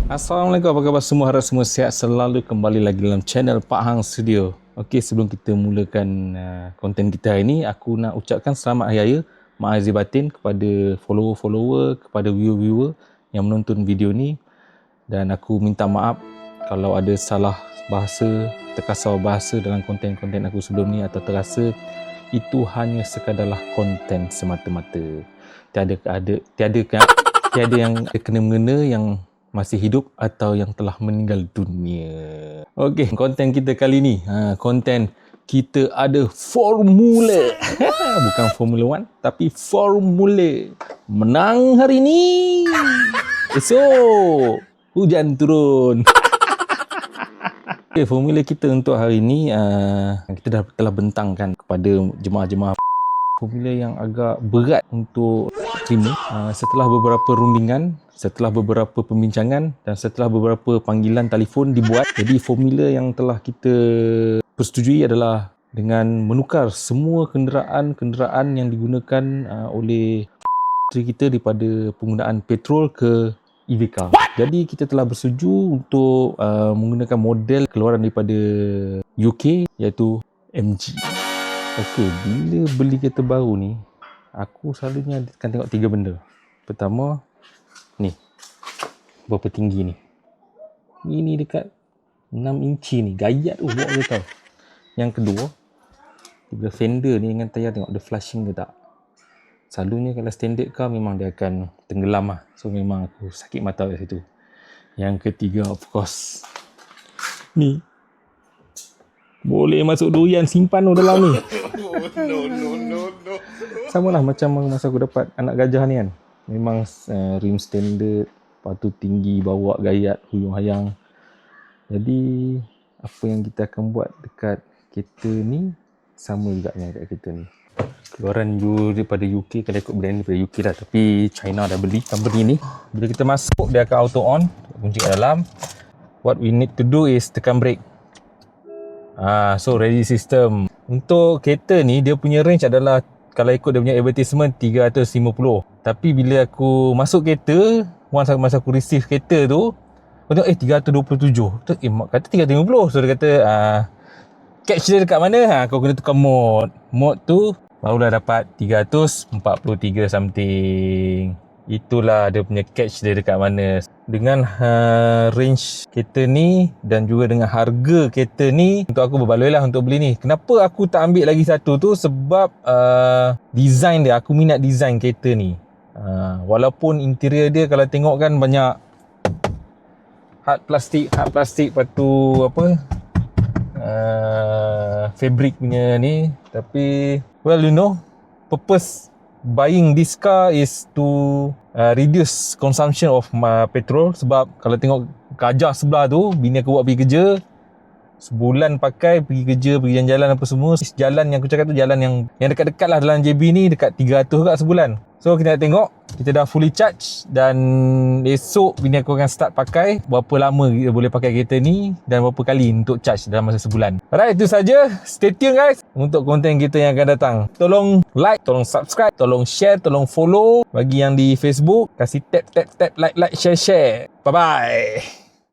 Assalamualaikum, apa khabar semua? Harap semua sihat selalu. Kembali lagi dalam channel Pak Hang Studio. Okey, sebelum kita mulakan konten kita hari ini, aku nak ucapkan selamat Hari Raya Maazir Batin kepada follower-follower, kepada viewer-viewer yang menonton video ni. Dan aku minta maaf kalau ada salah bahasa, terkasar bahasa dalam konten-konten aku sebelum ni atau terasa itu hanya sekadarlah konten semata-mata. Tiada yang kena-mengena yang masih hidup atau yang telah meninggal dunia. Okey, konten kita kali ni, konten kita ada formula. Bukan Formula 1, tapi formula. Menang hari ni, esok hujan turun. Okay, formula kita untuk hari ni, kita telah bentangkan kepada jemaah-jemaah formula yang agak berat untuk terima. Setelah beberapa rundingan, setelah beberapa pembincangan dan setelah beberapa panggilan telefon dibuat, jadi formula yang telah kita persetujui adalah dengan menukar semua kenderaan yang digunakan oleh kita daripada penggunaan petrol ke EV car. Jadi kita telah bersetuju untuk menggunakan model keluaran daripada UK iaitu MG. Okey, bila beli kereta baru ni, aku selalunya akan tengok 3 benda. Pertama, ni. Berapa tinggi ni. Ini dekat 6 inci ni. Gayat tu buat dia tau. Yang kedua, bila fender ni dengan tayar tengok dia flashing ke tak. Selalunya kalau standard car memang dia akan tenggelam lah. So memang aku sakit mata kat situ. Yang ketiga, of course, ni. Boleh masuk durian simpan tu dalam ni. No. Sama lah macam masa aku dapat anak gajah ni kan. Memang rim standard, lepas tu tinggi, bawa gayat, huyung hayang. Jadi apa yang kita akan buat dekat kereta ni sama juga dengan dekat kereta ni. Keluaran daripada UK, kalau ikut brand daripada UK lah, tapi China dah beli company ni. Bila kita masuk, dia akan auto on, kunci kat dalam. What we need to do is tekan brake. So ready system. Untuk kereta ni, dia punya range adalah, kalau ikut dia punya advertisement, 350. Tapi bila aku masuk kereta, masa aku receive kereta tu, aku tengok 327. Mak kata 350. So dia kata catch dia dekat mana? Kau kena tukar mode. Mode tu barulah dapat 343 something. Itulah dia punya catch dia dekat mana. Dengan range kereta ni dan juga dengan harga kereta ni, untuk aku berbaloi lah untuk beli ni. Kenapa aku tak ambil lagi satu tu? Sebab design dia, aku minat design kereta ni. Walaupun interior dia kalau tengok kan banyak hard plastik, lepas tu apa, fabric punya ni. Tapi well, you know, purpose buying this car is to reduce consumption of petrol. Sebab kalau tengok gajah sebelah tu, bini aku buat pergi kerja, sebulan pakai pergi kerja, pergi jalan-jalan apa semua. Jalan yang aku cakap tu jalan yang dekat-dekat lah dalam JB ni, dekat 300 kat sebulan. So kita nak tengok, kita dah fully charge dan esok bini aku akan start pakai. Berapa lama kita boleh pakai kereta ni dan berapa kali untuk charge dalam masa sebulan. Alright, itu saja. Stay tune guys untuk konten kita yang akan datang. Tolong like, tolong subscribe, tolong share, tolong follow. Bagi yang di Facebook, kasih tap like, share. Bye bye.